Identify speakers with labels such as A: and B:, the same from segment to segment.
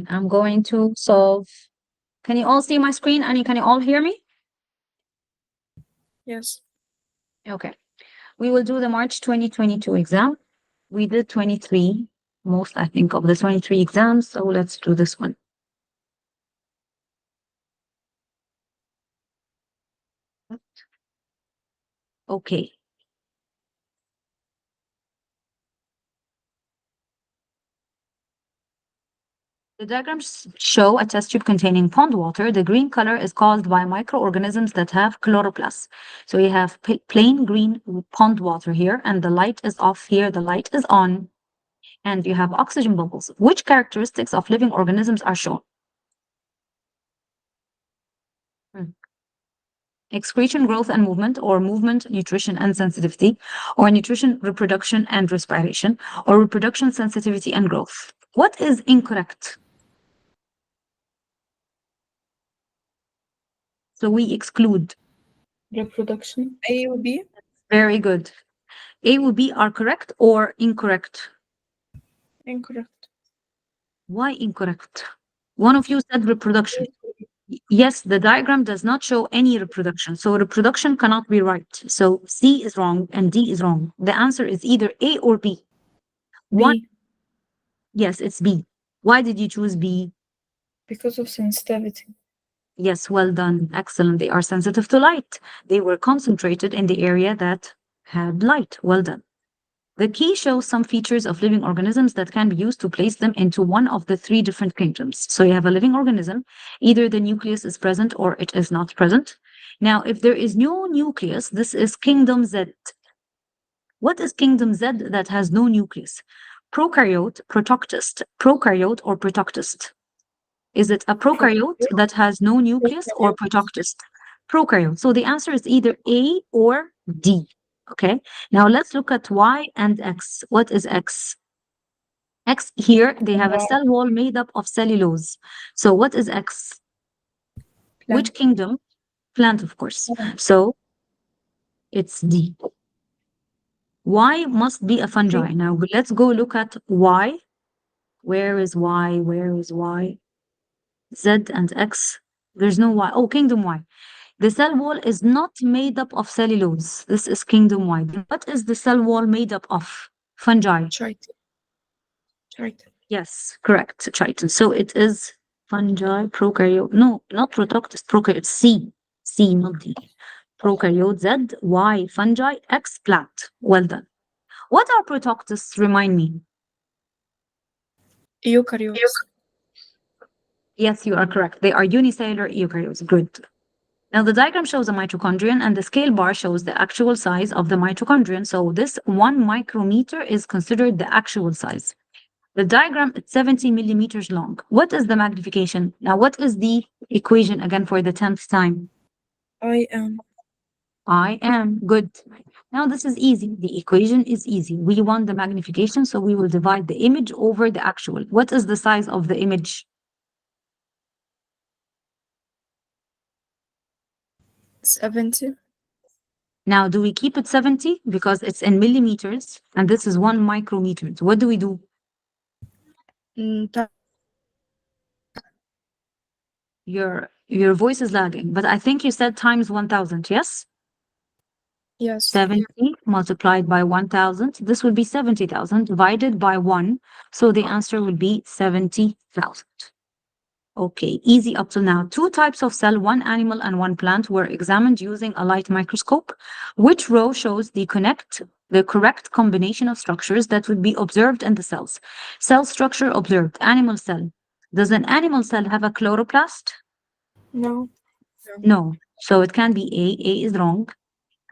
A: I'm going to solve. Can you all see my screen and can you all hear me?
B: Yes.
A: Okay. We will do the March 2022 exam. We did 23, most I think of the 23 exams. So let's do this one. Okay. The diagrams show a test tube containing pond water. The green color is caused by microorganisms that have chloroplasts. So you have plain green pond water here, and the light is off here, the light is on, and you have oxygen bubbles. Which characteristics of living organisms are shown? Hmm. Excretion, growth, and movement, or movement, nutrition, and sensitivity, or nutrition, reproduction, and respiration, or reproduction, sensitivity, and growth. What is incorrect? So we exclude.
B: Reproduction. A or B?
A: Very good. A or B are correct or incorrect?
B: Incorrect.
A: Why incorrect? One of you said reproduction. Yes, the diagram does not show any reproduction. So reproduction cannot be right. So C is wrong and D is wrong. The answer is either A or B. Why?
B: B.
A: Yes, it's B. Why did you choose B?
B: Because of sensitivity.
A: Yes, well done. Excellent. They are sensitive to light. They were concentrated in the area that had light. Well done. The key shows some features of living organisms that can be used to place them into one of the three different kingdoms. So you have a living organism, either the nucleus is present or it is not present. Now, if there is no nucleus, this is kingdom Z. What is kingdom Z that has no nucleus? Prokaryote, protoctist, prokaryote, or protoctist? Is it a prokaryote that has no nucleus or protoctist? Prokaryote. So the answer is either A or D. Okay. Now let's look at Y and X. What is X? X here, they have a cell wall made up of cellulose. So what is X? Which kingdom? Plant, of course. So it's D. Y must be a fungi. Now let's go look at Y. Where is Y? Where is Y? Z and X. There's no Y. Oh, kingdom Y. The cell wall is not made up of cellulose. This is kingdom Y. Then what is the cell wall made up of? Fungi.
B: Chitin.
A: Yes, correct. Chitin. So it is fungi, prokaryote. No, not protoctist, prokaryote. C. C, not D. Prokaryote, Z, Y, fungi, X, plant. Well done. What are protoctists? Remind me.
B: Eukaryotes.
A: Yes, you are correct. They are unicellular eukaryotes. Good. Now, the diagram shows a mitochondrion, and the scale bar shows the actual size of the mitochondrion. So this 1 micrometer is considered the actual size. The diagram is 70 millimeters long. What is the magnification? Now, what is the equation again for the 10th time?
B: I am.
A: I am. Good. Now, this is easy. The equation is easy. We want the magnification, so we will divide the image over the actual. What is the size of the image?
B: 70.
A: Now, do we keep it 70? Because it's in millimeters, and this is 1 micrometer. So what do we do? Your voice is lagging, but I think you said times 1,000, yes?
B: Yes.
A: 70 multiplied by 1,000. This would be 70,000 divided by 1. So the answer would be 70,000. Okay, easy up till now. Two types of cell, one animal and one plant, were examined using a light microscope. Which row shows the correct combination of structures that would be observed in the cells? Cell structure observed, animal cell. Does an animal cell have a chloroplast?
B: No.
A: No. So it can be A. A is wrong.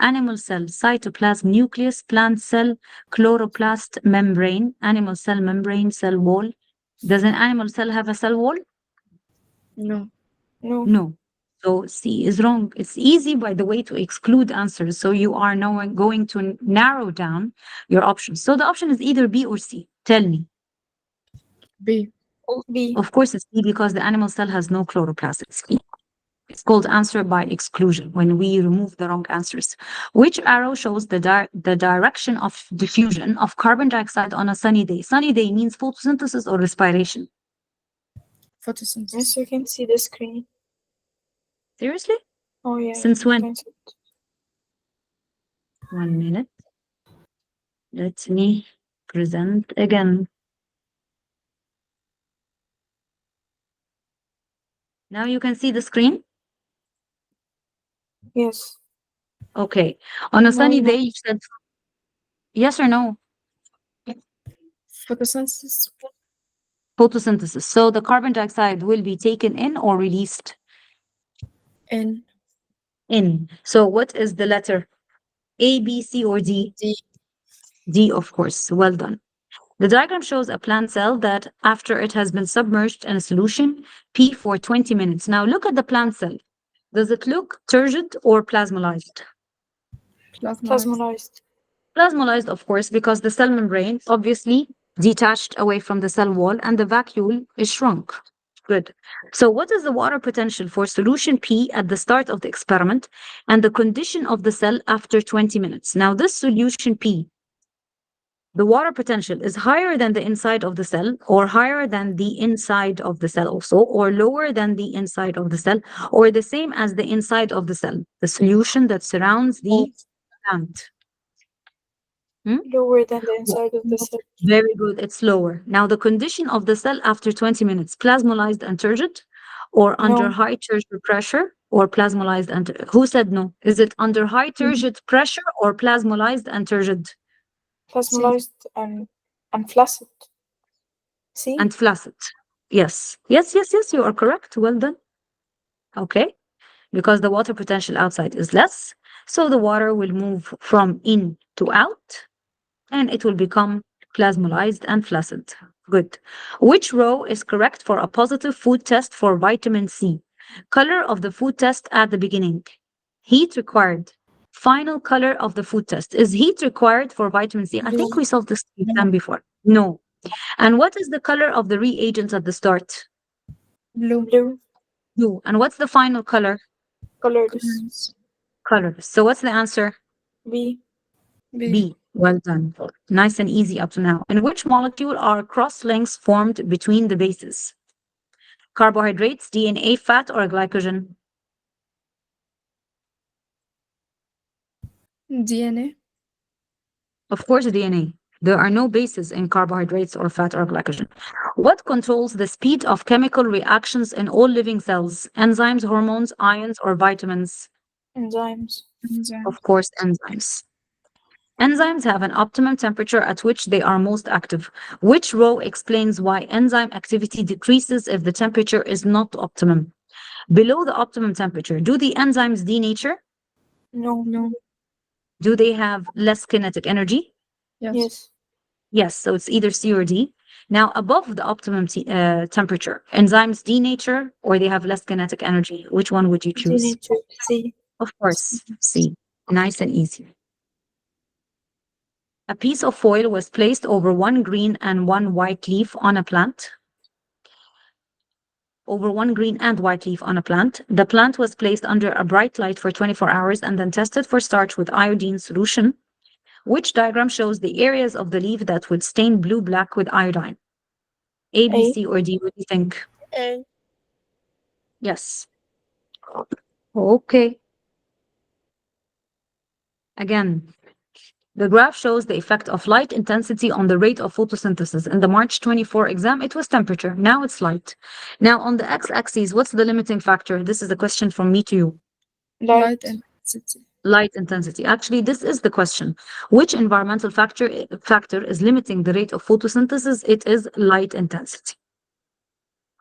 A: Animal cell, cytoplasm, nucleus, plant cell, chloroplast, membrane, animal cell, membrane, cell wall. Does an animal cell have a cell wall?
B: No.
A: No. So C is wrong. It's easy, by the way, to exclude answers. So you are now going to narrow down your options. So the option is either B or C. Tell me.
B: B. B.
A: Of course, it's B because the animal cell has no chloroplast. It's B. It's called answer by exclusion when we remove the wrong answers. Which arrow shows the direction of diffusion of carbon dioxide on a sunny day? Sunny day means photosynthesis or respiration?
B: Photosynthesis.
C: Yes, you can see the screen.
A: Seriously?
C: Oh yeah,
A: Since
C: you
A: when?
C: can see it.
A: 1 minute. Let me present again. Now you can see the screen?
C: Yes.
A: Okay. On a
C: No,
A: sunny
C: no.
A: day, you said yes or no?
B: Photosynthesis.
A: Photosynthesis. So the carbon dioxide will be taken in or released?
B: N.
A: In. So what is the letter? A, B, C, or D?
B: D.
A: D, of course. Well done. The diagram shows a plant cell that after it has been submerged in a solution P for 20 minutes. Now look at the plant cell. Does it look turgid or plasmolized?
B: Plasmolized.
C: Plasmolized.
A: Plasmolized, of course, because the cell membrane obviously detached away from the cell wall and the vacuole is shrunk. Good. So what is the water potential for solution P at the start of the experiment and the condition of the cell after 20 minutes? Now this solution P, the water potential is higher than the inside of the cell or higher than the inside of the cell also, or lower than the inside of the cell, or the same as the inside of the cell, the solution that surrounds the plant. Hmm?
C: Lower than the
A: Wo-
C: inside of the cell.
A: Very good. It's lower. Now, the condition of the cell after 20 minutes, plasmolized and turgid, or under
C: No.
A: high turgid pressure, or plasmolized and who said no? Is it under high turgid pressure or plasmolized and turgid
B: C.
C: Plasmolized and flaccid. See?
A: and flaccid? Yes. Yes, yes, yes, you are correct. Well done. Okay. Because the water potential outside is less, so the water will move from in to out and it will become plasmolized and flaccid. Good. Which row is correct for a positive food test for vitamin C? Color of the food test at the beginning. Heat required. Final color of the food test. Is heat required for vitamin C? I think
B: Blue.
A: we solved this exam before. No. And what is the color of the reagents at the start?
B: Blue.
C: Blue.
A: Blue. And what's the final color?
C: Colorless.
B: Colors.
A: Color. So what's the answer?
C: B.
B: B.
A: B. Well done. Nice and easy up to now. In which molecule are cross links formed between the bases? Carbohydrates, DNA, fat, or glycogen?
B: DNA.
A: Of course, DNA. There are no bases in carbohydrates or fat or glycogen. What controls the speed of chemical reactions in all living cells? Enzymes, hormones, ions, or vitamins?
C: Enzymes.
B: Enzyme.
A: Of course, enzymes. Enzymes have an optimum temperature at which they are most active. Which row explains why enzyme activity decreases if the temperature is not optimum? Below the optimum temperature, do the enzymes denature?
C: No.
B: No.
A: Do they have less kinetic energy?
B: Yes.
C: Yes.
A: Yes, so it's either C or D. Now, above the optimum temperature, enzymes denature or they have less kinetic energy. Which one would you choose?
C: Denature. C.
A: Of course, C. Nice and easy. A piece of foil was placed over one green and one white leaf on a plant. Over one green and white leaf on a plant. The plant was placed under a bright light for 24 hours and then tested for starch with iodine solution. Which diagram shows the areas of the leaf that would stain blue-black with iodine? A, B,
C: A.
A: C, or D? What do you think?
C: A.
A: Yes. Okay. Again, the graph shows the effect of light intensity on the rate of photosynthesis. In the March 24 exam, it was temperature. Now it's light. Now on the x-axis, what's the limiting factor? This is a question from me to you.
C: Light.
B: Light intensity.
A: Light intensity. Actually, this is the question. Which environmental factor is limiting the rate of photosynthesis? It is light intensity.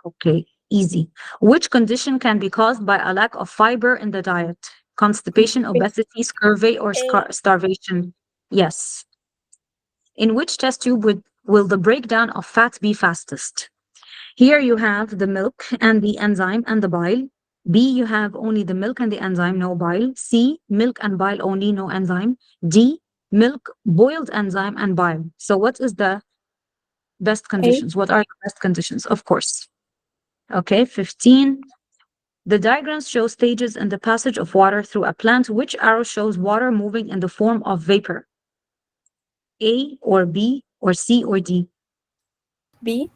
A: Okay, easy. Which condition can be caused by a lack of fiber in the diet? Constipation, obesity, scurvy, or starvation? Yes. In which test tube will the breakdown of fat be fastest? Here you have the milk and the enzyme and the bile. B, you have only the milk and the enzyme, no bile. C, milk and bile only, no enzyme. D, milk, boiled enzyme, and bile. So what is the best
C: A.
A: conditions? What are the best conditions? Of course. Okay, 15. The diagrams show stages in the passage of water through a plant. Which arrow shows water moving in the form of vapor? A or B or C or D?
C: B.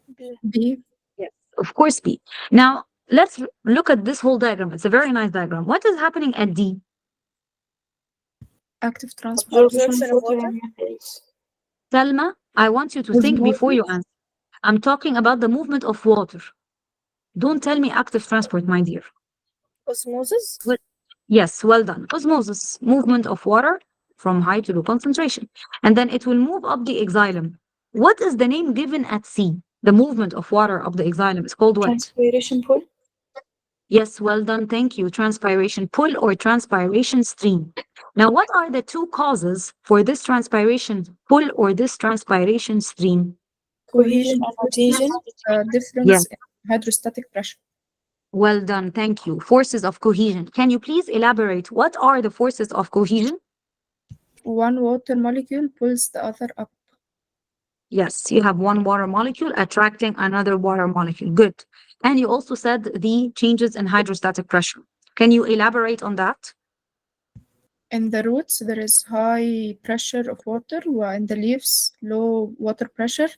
B: B.
A: Yes, Of course, B. Now, let's look at this whole diagram. It's a very nice diagram. What is happening at D?
B: Active transport.
C: Absorption of water in place.
A: Selma, I want you to think before you answer. I'm talking about the movement of water. Don't tell me active transport, my dear.
C: Osmosis.
A: Yes, well done. Osmosis, movement of water from high to low concentration. And then it will move up the xylem. What is the name given at C? The movement of water up the xylem is called what?
C: Transpiration pull.
A: Yes, well done. Thank you. Transpiration pull or transpiration stream. Now, what are the two causes for this transpiration pull or this transpiration stream?
C: Cohesion and adhesion.
B: Difference
A: Yes.
B: in hydrostatic pressure.
A: Well done. Thank you. Forces of cohesion. Can you please elaborate? What are the forces of cohesion?
B: One water molecule pulls the other up.
A: Yes, you have one water molecule attracting another water molecule. Good. And you also said the changes in hydrostatic pressure. Can you elaborate on that?
B: In the roots, there is high pressure of water, while in the leaves, low water pressure.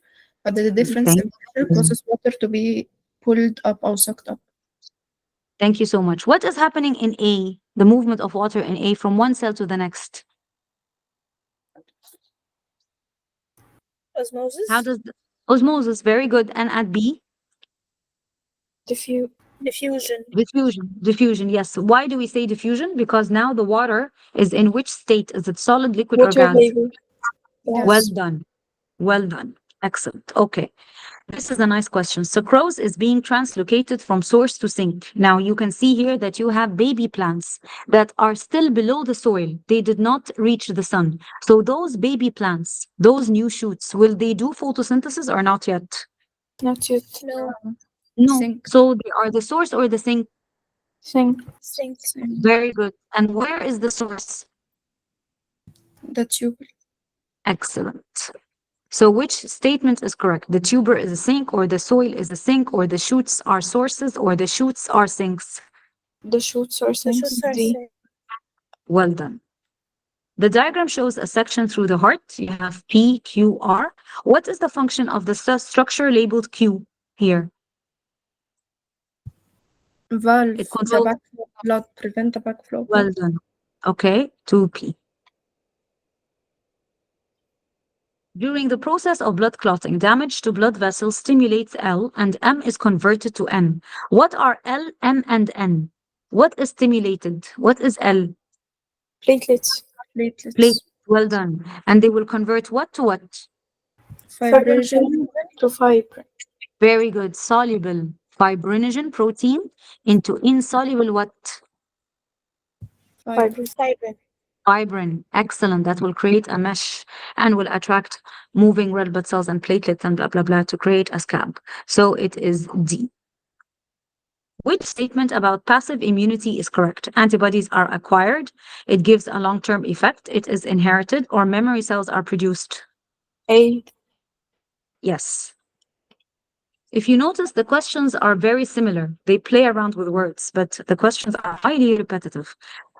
B: But the difference in pressure causes water to be pulled up or sucked up.
A: Thank you so much. What is happening in A, the movement of water in A from one cell to the next?
C: Osmosis.
A: How does osmosis? Very good. And at B?
C: Diffusion.
A: Diffusion, yes. Why do we say diffusion? Because now the water is in which state? Is it solid, liquid, or
C: Water
A: gas?
C: vapor.
B: Yes.
A: Well done. Well done. Excellent. Okay. This is a nice question. Sucrose is being translocated from source to sink. Now you can see here that you have baby plants that are still below the soil. They did not reach the sun. So those baby plants, those new shoots, will they do photosynthesis or not yet?
C: Not yet.
A: No.
B: Sink.
A: So they are the source or the sink?
C: Sink.
A: Very good. And where is the source?
B: The tube.
A: Excellent. So which statement is correct? The tuber is a sink, or the soil is a sink, or the shoots are sources, or the shoots are sinks?
C: The shoots are sinks. D.
A: Well done. The diagram shows a section through the heart. You have P, Q, R. What is the function of the structure labeled Q here?
B: Valve.
A: It
B: The
A: controls.
B: backflow of blood. Prevent the backflow of
A: Well
B: blood.
A: done. Okay, 2P. During the process of blood clotting, damage to blood vessels stimulates L and M is converted to N. What are L, M, and N? What is stimulated? What is L?
C: Platelets.
B: Platelets.
A: Well done. And they will convert what to what?
B: Fibrinogen
C: to fibrin.
A: Very good. Soluble fibrinogen protein into insoluble what?
C: Fibrin.
A: Fibrin. Excellent. That will create a mesh and will attract moving red blood cells and platelets and blah, blah, blah to create a scab. So it is D. Which statement about passive immunity is correct? Antibodies are acquired. It gives a long-term effect. It is inherited, or memory cells are produced.
C: A.
A: Yes. If you notice, the questions are very similar. They play around with words, but the questions are highly repetitive.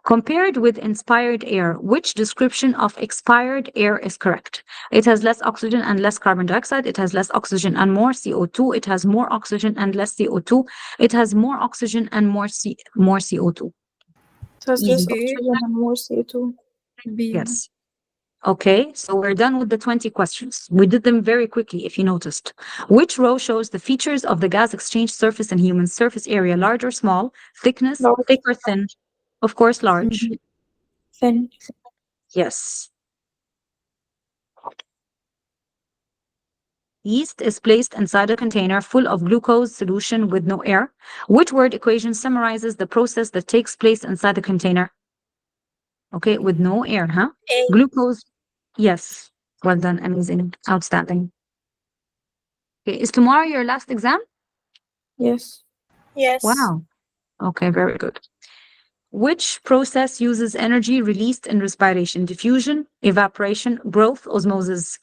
A: Compared with inspired air, which description of expired air is correct? It has less oxygen and less carbon dioxide. It has less oxygen and more CO2. It has more oxygen and less CO2. It has more oxygen and more CO2.
C: It has less
A: Easy.
C: oxygen and more CO2.
B: B.
A: Yes. Okay, so we're done with the 20 questions. We did them very quickly, if you noticed. Which row shows the features of the gas exchange surface in human surface area? Large or small? Thickness,
C: Large.
A: thick or thin? Of course, large.
C: Thin.
A: Yes. Yeast is placed inside a container full of glucose solution with no air. Which word equation summarizes the process that takes place inside the container? Okay, with no air, huh?
C: A.
A: Glucose. Yes. Well done. Amazing. Outstanding. Okay, is tomorrow your last exam?
C: Yes.
A: Wow. Okay, very good. Which process uses energy released in respiration? Diffusion, evaporation, growth, osmosis?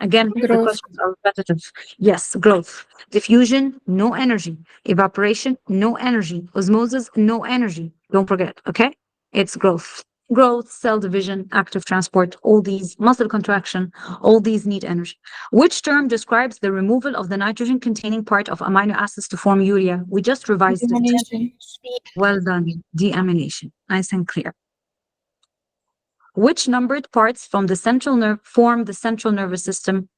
A: Again, the
B: Growth.
A: questions are repetitive. Yes, growth. Diffusion, no energy. Evaporation, no energy. Osmosis, no energy. Don't forget, okay? It's growth. Growth, cell division, active transport, all these muscle contraction, all these need energy. Which term describes the removal of the nitrogen containing part of amino acids to form urea? We just revised it.
C: Deamination.
A: Well done. Deamination. Nice and clear. Which numbered parts from the central nerve form the central nervous system?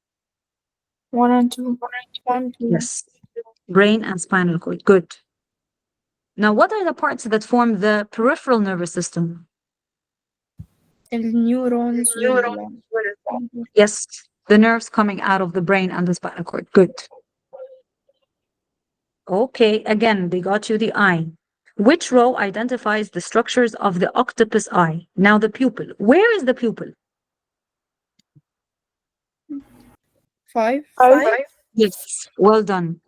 C: 1 and 2.
B: 1, 2.
A: Yes. Brain and spinal cord. Good. Now, what are the parts that form the peripheral nervous system?
B: النيورونز
A: Yes, the nerves coming out of the brain and the spinal cord. Good. Okay, again, they got you the eye. Which row identifies the structures of the octopus eye? Now, the pupil. Where is the pupil?
B: 5.
C: 5.
A: Yes. Well done.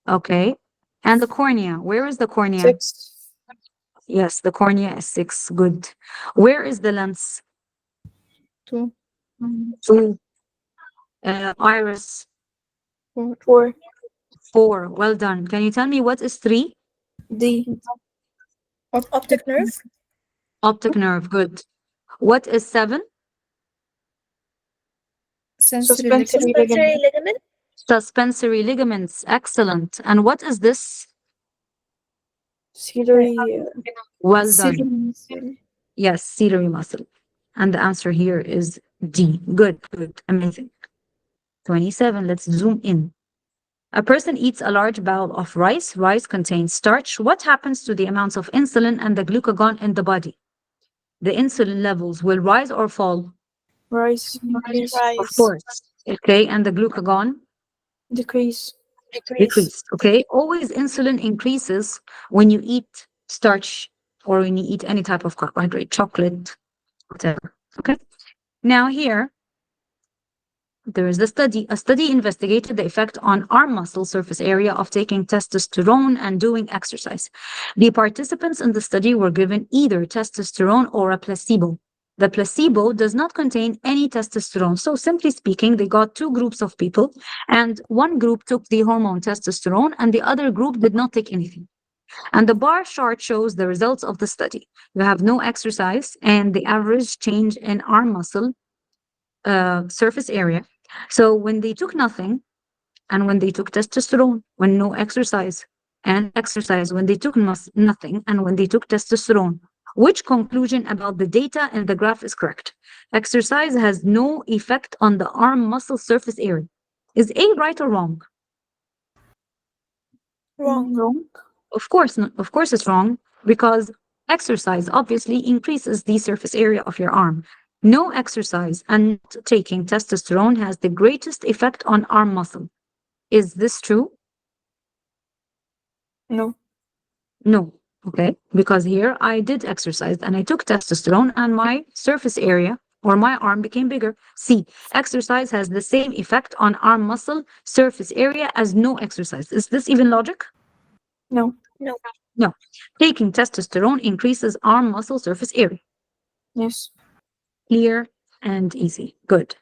A: Okay. And the cornea. Where is the cornea?
C: 6.
A: Yes, the cornea is 6. Good. Where is the lens?
B: 2.
A: 2. Iris.
B: 4.
C: 4.
A: 4. Well done. Can you tell me what is 3?
C: D.
B: Optic nerve.
A: Optic nerve. Good. What is 7?
B: Sensory
C: Suspensory ligament.
A: Suspensory ligaments. Excellent. And what is this?
C: Ciliary.
A: Well done.
B: Ciliary.
A: Yes, ciliary muscle. And the answer here is D. Good, good, amazing. 27, let's zoom in. A person eats a large bowl of rice. Rice contains starch. What happens to the amounts of insulin and the glucagon in the body? The insulin levels will rise or fall?
C: Rise. Increase.
A: Of course. Okay, and the glucagon?
C: Decrease.
A: Decrease. Okay, always insulin increases when you eat starch or when you eat any type of carbohydrate, chocolate, whatever. Okay. Now here, there is a study. A study investigated the effect on arm muscle surface area of taking testosterone and doing exercise. The participants in the study were given either testosterone or a placebo. The placebo does not contain any testosterone. So simply speaking, they got 2 groups of people, and one group took the hormone testosterone and the other group did not take anything. And the bar chart shows the results of the study. You have no exercise and the average change in arm muscle surface area. So when they took nothing, and when they took testosterone, when no exercise, and exercise when they took nothing, and when they took testosterone, which conclusion about the data in the graph is correct? Exercise has no effect on the arm muscle surface area. Is A right or wrong?
C: Wrong.
A: Of course, of course it's wrong, because exercise obviously increases the surface area of your arm. No exercise and not taking testosterone has the greatest effect on arm muscle. Is this true?
C: No.
A: No. Okay. Because here I did exercise and I took testosterone and my surface area or my arm became bigger. C. Exercise has the same effect on arm muscle surface area as no exercise. Is this even logic?
C: No.
A: No. Taking testosterone increases arm muscle surface area.
C: Yes.
A: Clear and easy. Good.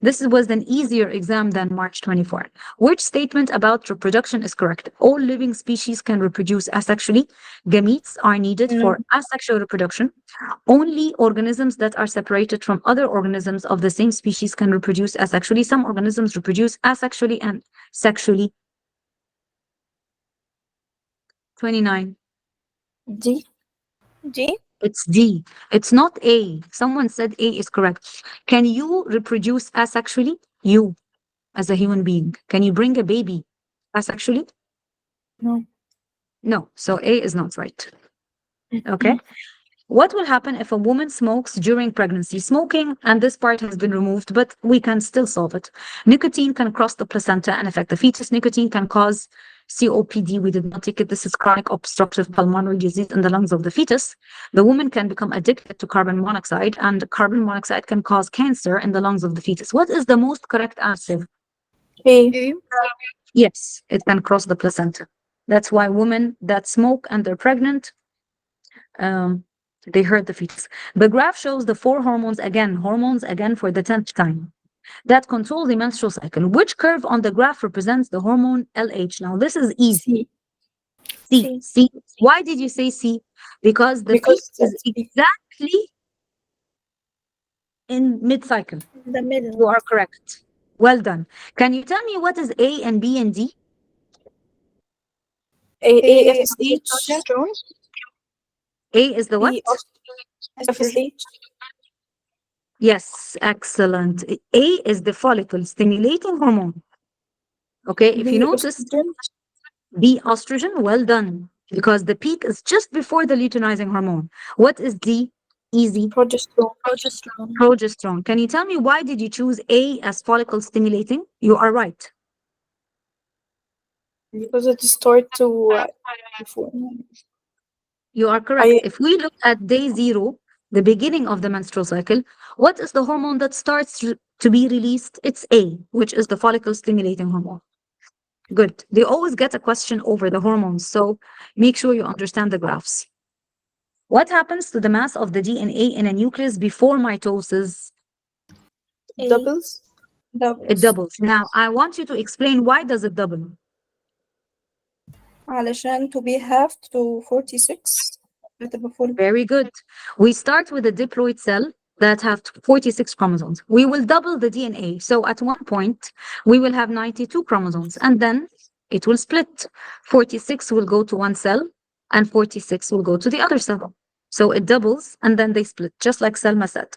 A: This was an easier exam than March 24. Which statement about reproduction is correct? All living species can reproduce asexually. Gametes are needed for asexual reproduction. Only organisms that are separated from other organisms of the same species can reproduce asexually. Some organisms reproduce asexually and sexually. 29.
C: D.
A: It's D. It's not A. Someone said A is correct. Can you reproduce asexually? You, as a human being. Can you bring a baby asexually?
C: No.
A: No. So A is not right. Okay. What will happen if a woman smokes during pregnancy? Smoking, and this part has been removed, but we can still solve it. Nicotine can cross the placenta and affect the fetus. Nicotine can cause COPD. We did not take it. This is chronic obstructive pulmonary disease in the lungs of the fetus. The woman can become addicted to carbon monoxide, and carbon monoxide can cause cancer in the lungs of the fetus. What is the most correct answer?
C: A.
A: Yes, it can cross the placenta. That's why women that smoke and they're pregnant, they hurt the fetus. The graph shows the 4 hormones again for the 10th time that control the menstrual cycle. Which curve on the graph represents the hormone LH? Now, this is easy.
C: C.
A: C. Why did you say C? Because the fetus is exactly exactly in mid-cycle.
C: The middle.
A: You are correct. Well done. Can you tell me what is A and B and D?
C: A
B: A
C: FSH.
B: progesterone,
A: A is the
C: B
A: what?
B: estrogen.
C: FSH.
A: Yes, excellent. A is the follicle stimulating hormone. Okay, if you
C: B
A: notice,
C: estrogen.
A: B estrogen, well done, because the peak is just before the luteinizing hormone. What is D? Easy.
C: Progesterone. Progesterone.
A: Progesterone. Can you tell me why did you choose A as follicle stimulating? You are right.
C: Because it start to before.
A: You are correct.
C: I
A: If we look at day zero, the beginning of the menstrual cycle, what is the hormone that starts to be released? It's A, which is the follicle stimulating hormone. Good. They always get a question over the hormones, so make sure you understand the graphs. What happens to the mass of the DNA in a nucleus before mitosis?
C: doubles.
A: It
C: Doubles.
A: doubles. Now, I want you to explain why does it double?
C: علشان to be half to 46 بتبقى full.
A: Very good. We start with a diploid cell that have 46 chromosomes. We will double the DNA. So at one point, we will have 92 chromosomes, and then it will split. 46 will go to one cell, and 46 will go to the other cell. So it doubles, and then they split, just like Selma said.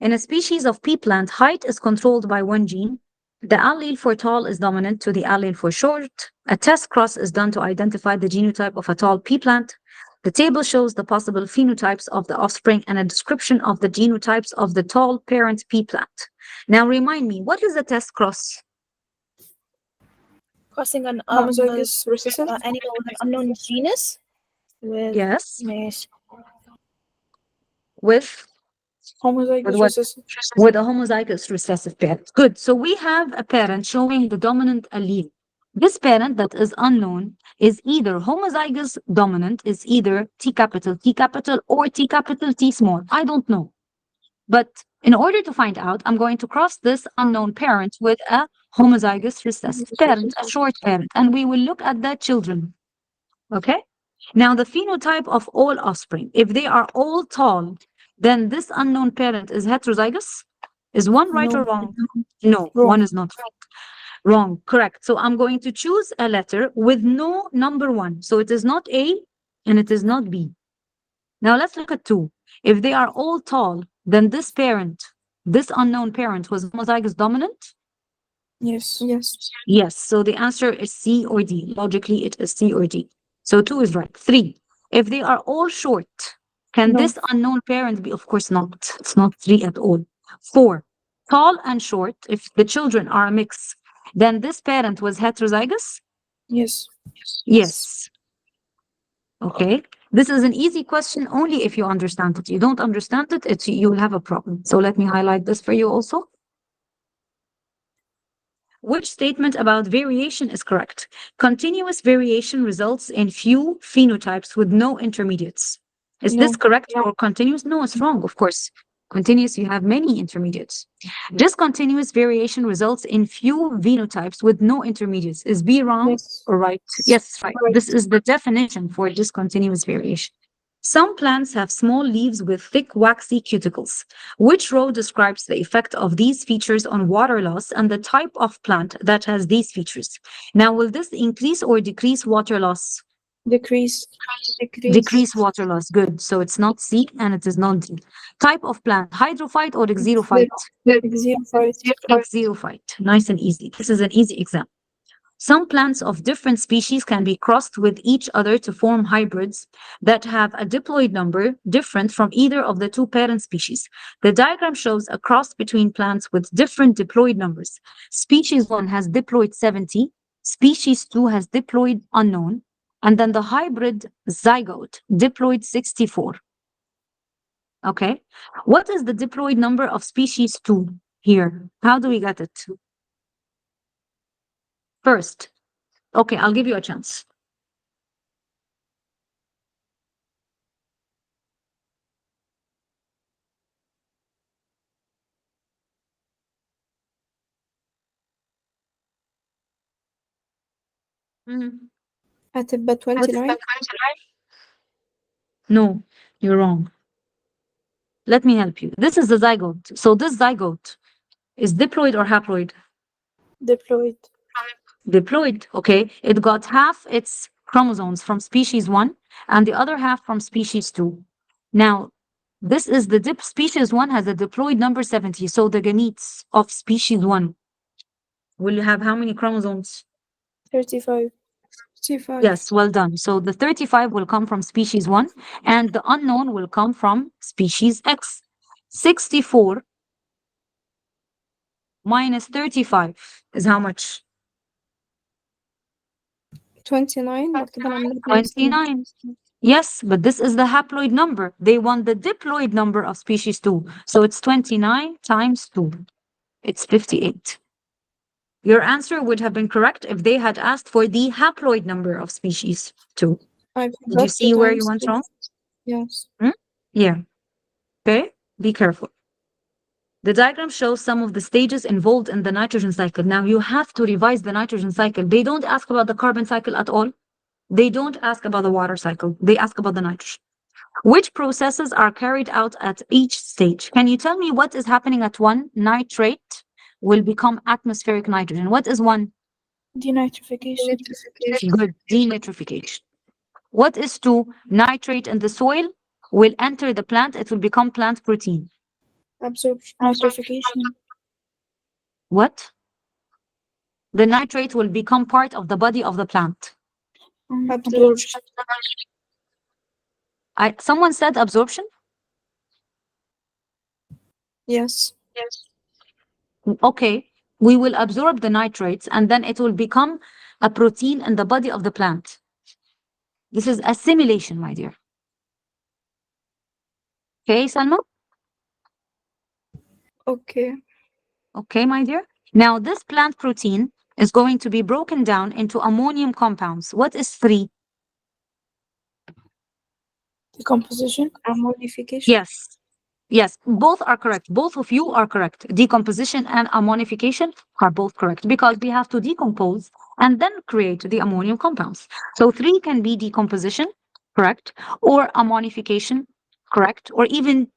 A: In a species of pea plant, height is controlled by one gene. The allele for tall is dominant to the allele for short. A test cross is done to identify the genotype of a tall pea plant. The table shows the possible phenotypes of the offspring and a description of the genotypes of the tall parent pea plant. Now remind me, what is a test cross?
C: Crossing an
B: Homozygous recessive.
C: animal with an unknown genus with
A: Yes,
C: ماشي
A: with
B: Homozygous
A: what?
B: recessive.
A: With a homozygous recessive parent. Good. So we have a parent showing the dominant allele. This parent that is unknown is either homozygous dominant, is either T capital, or T capital T small. I don't know. But in order to find out, I'm going to cross this unknown parent with a homozygous recessive parent, a short parent, and we will look at the children. Okay? Now, the phenotype of all offspring, if they are all tall, then this unknown parent is heterozygous. Is one right or
C: no
A: wrong? No,
C: wrong.
A: one is not right. Wrong, correct. So I'm going to choose a letter with no number one. So it is not A and it is not B. Now let's look at two. If they are all tall, then this parent, this unknown parent was homozygous dominant?
C: Yes.
A: Yes. So the answer is C or D. Logically, it is C or D. So two is right. Three. If they are all short, can
C: No.
A: this unknown parent be? Of course not. It's not three at all. Four. Tall and short. If the children are a mix, then this parent was heterozygous?
C: Yes.
A: Yes. Okay. This is an easy question only if you understand it. You don't understand it, you will have a problem. So let me highlight this for you also. Which statement about variation is correct? Continuous variation results in few phenotypes with no intermediates. Is this
C: No.
A: correct or continuous? No, it's wrong, of course. Continuous, you have many intermediates. Discontinuous variation results in few phenotypes with no intermediates. Is B wrong
C: Yes.
A: or right? Yes, right.
C: Right.
A: This is the definition for discontinuous variation. Some plants have small leaves with thick, waxy cuticles. Which row describes the effect of these features on water loss and the type of plant that has these features? Now, will this increase or decrease water loss?
C: Decrease.
A: Decrease water loss. Good. So it's not C and it is not D. Type of plant, hydrophyte or xerophyte?
C: Xerophyte.
A: Xerophyte. Nice and easy. This is an easy example. Some plants of different species can be crossed with each other to form hybrids that have a diploid number different from either of the two parent species. The diagram shows a cross between plants with different diploid numbers. Species 1 has diploid 70, species 2 has diploid unknown, and then the hybrid zygote, diploid 64. Okay, what is the diploid number of species 2 here? How do we get it? First, okay, I'll give you a chance.
C: هتبقى 29.
A: No, you're wrong. Let me help you. This is the zygote. So this zygote is diploid or haploid?
C: Diploid.
A: Diploid, okay. It got half its chromosomes from species 1 and the other half from species 2. Now, this is the species 1 has a diploid number 70. So the gametes of species 1 will have how many chromosomes?
C: 35.
B: 65.
A: Yes, well done. So the 35 will come from species 1 and the unknown will come from species X. 64 minus 35 is how much?
C: 29 مكتوب العملية
A: 29. Yes, but this is the haploid number. They want the diploid number of species 2. So it's 29 times 2. It's 58. Your answer would have been correct if they had asked for the haploid number of species 2.
C: I
A: Did you
C: forgot
A: see
C: to
A: where you
C: times
A: went
C: two.
A: wrong?
C: Yes.
A: Yeah. Okay, be careful. The diagram shows some of the stages involved in the nitrogen cycle. Now you have to revise the nitrogen cycle. They don't ask about the carbon cycle at all. They don't ask about the water cycle. They ask about the nitrogen. Which processes are carried out at each stage? Can you tell me what is happening at 1? Nitrate will become atmospheric nitrogen. What is 1?
C: Denitrification.
A: Good, denitrification. What is 2? Nitrate in the soil will enter the plant. It will become plant protein.
C: Absorption. Nitrification.
A: What? The nitrate will become part of the body of the plant.
C: Absorption.
A: Someone said absorption?
C: Yes.
A: Okay, we will absorb the nitrates and then it will become a protein in the body of the plant. This is assimilation, my dear. Okay, Salma?
C: Okay.
A: Okay, my dear. Now, this plant protein is going to be broken down into ammonium compounds. What is 3?
C: Decomposition. Ammonification.
A: Yes. Yes, both are correct. Both of you are correct. Decomposition and ammonification are both correct because we have to decompose and then create the ammonium compounds. So 3 can be decomposition, correct, or ammonification, correct, or even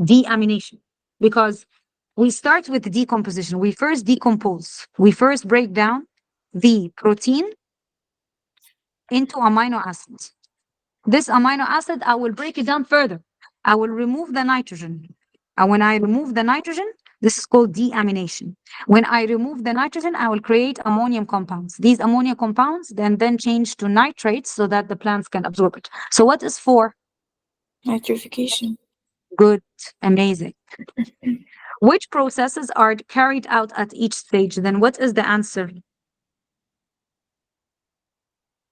A: deamination because we start with the decomposition. We first decompose. We first break down the protein into amino acids. This amino acid, I will break it down further. I will remove the nitrogen. And when I remove the nitrogen, this is called deamination. When I remove the nitrogen, I will create ammonium compounds. These ammonia compounds then change to nitrates so that the plants can absorb it. So what is 4?
C: Nitrification.
A: Good, amazing. Which processes are carried out at each stage? Then what is the answer?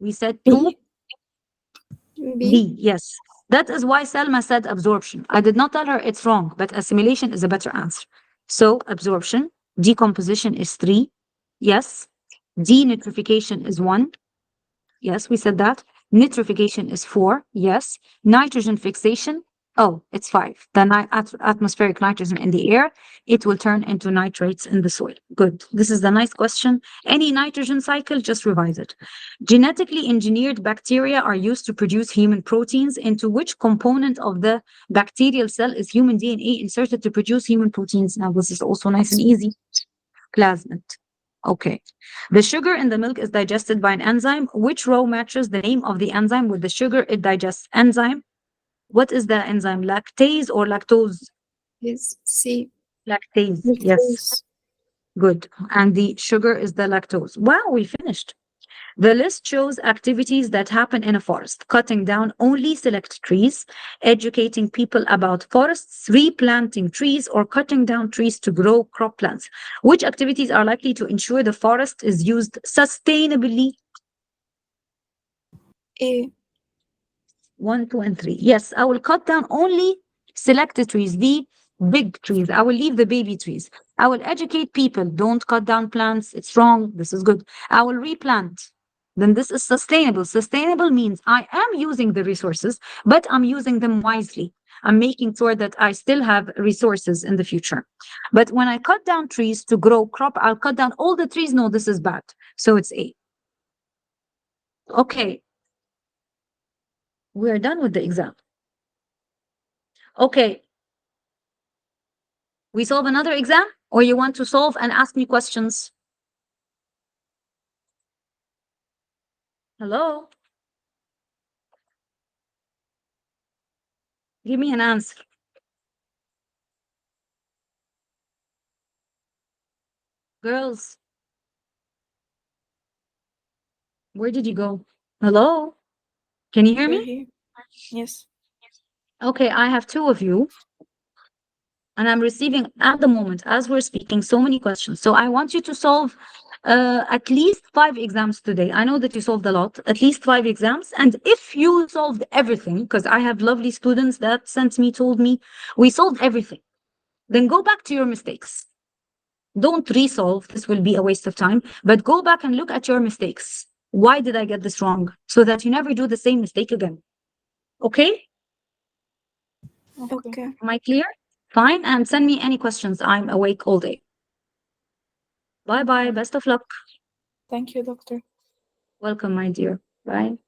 A: We said 2. B, yes. That is why Selma said absorption. I did not tell her it's wrong, but assimilation is a better answer. So absorption, decomposition is 3. Yes. Denitrification is 1. Yes, we said that. Nitrification is 4. Yes. Nitrogen fixation. Oh, it's 5. The atmospheric nitrogen in the air, it will turn into nitrates in the soil. Good. This is the nice question. Any nitrogen cycle, just revise it. Genetically engineered bacteria are used to produce human proteins. Into which component of the bacterial cell is human DNA inserted to produce human proteins? Now, this is also nice and easy. Plasmid. Okay. The sugar in the milk is digested by an enzyme. Which row matches the name of the enzyme with the sugar it digests? Enzyme. What is the enzyme? Lactase or lactose?
B: Is C.
A: Lactase. Yes. Good. And the sugar is the lactose. Wow, we finished. The list shows activities that happen in a forest: cutting down only select trees, educating people about forests, replanting trees, or cutting down trees to grow crop plants. Which activities are likely to ensure the forest is used sustainably?
C: A.
A: 1, 2, and 3. Yes, I will cut down only selected trees, the big trees. I will leave the baby trees. I will educate people. Don't cut down plants. It's wrong. This is good. I will replant. Then this is sustainable. Sustainable means I am using the resources, but I'm using them wisely. I'm making sure that I still have resources in the future. But when I cut down trees to grow crop, I'll cut down all the trees. No, this is bad. So it's A. Okay. We're done with the exam. Okay. We solve another exam, or you want to solve and ask me questions? Hello? Give me an answer. Girls, where did you go? Hello? Can you hear
C: We're
A: me?
C: here. Yes.
A: Okay, I have two of you, and I'm receiving at the moment, as we're speaking, so many questions. So I want you to solve at least 5 exams today. I know that you solved a lot, at least 5 exams. And if you solved everything, because I have lovely students that sent me, told me, we solved everything, then go back to your mistakes. Don't resolve, this will be a waste of time, but go back and look at your mistakes. Why did I get this wrong? So that you never do the same mistake again. Okay?
C: Okay.
A: Am I clear? Fine. And send me any questions. I'm awake all day. Bye bye.
C: Okay.
A: Best of luck.
C: Thank you, doctor.
A: Welcome, my dear. Bye.